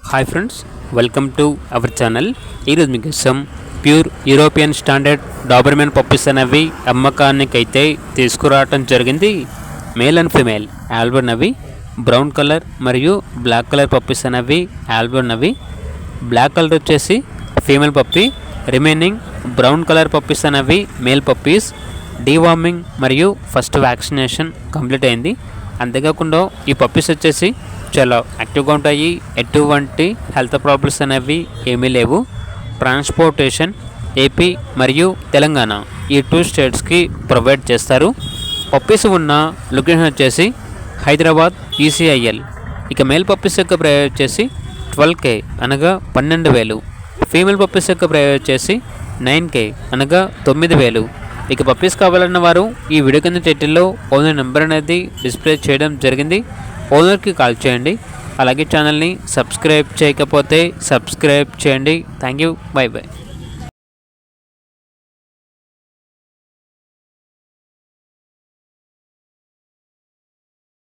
Hi friends, welcome to our channel. ఈరోజు మీకోసం pure European standard Doberman puppies అనేవి అమ్మకానికైతే తీసుకురావటం జరిగింది. మేల్ అండ్ ఫీమేల్ ఆల్బర్న్ అవి బ్రౌన్ కలర్ మరియు బ్లాక్ కలర్ పప్పీస్ అనేవి ఆల్బర్న్ అవి. బ్లాక్ కలర్ వచ్చేసి female puppy, remaining brown colour puppies అనేవి మేల్ పప్పీస్. డీవార్మింగ్ మరియు ఫస్ట్ వ్యాక్సినేషన్ కంప్లీట్ అయింది. అంతేకాకుండా ఈ పప్పీస్ వచ్చేసి చాలా యాక్టివ్గా ఉంటాయి. ఎటువంటి హెల్త్ ప్రాబ్లమ్స్ అనేవి ఏమీ లేవు. ట్రాన్స్పోర్టేషన్ ఏపీ మరియు తెలంగాణ ఈ 2 స్టేట్స్కి ప్రొవైడ్ చేస్తారు. పప్పీస్ ఉన్న లొకేషన్ వచ్చేసి హైదరాబాద్ ఈసీఐఎల్. ఇక మేల్ పప్పీస్ యొక్క ప్రైస్ వచ్చేసి 12K అనగా 12,000. ఫీమేల్ పప్పీస్ యొక్క ప్రైస్ వచ్చేసి 9K అనగా 9,000. ఇక పప్పీస్ కావాలన్న వారు ఈ వీడియో కింద టైటిల్లో ఓనర్ నెంబర్ అనేది డిస్ప్లే చేయడం జరిగింది. ఓనర్కి కాల్ చేయండి. అలాగే ఛానల్ని సబ్స్క్రైబ్ చేయకపోతే సబ్స్క్రైబ్ చేయండి. Thank you. By by.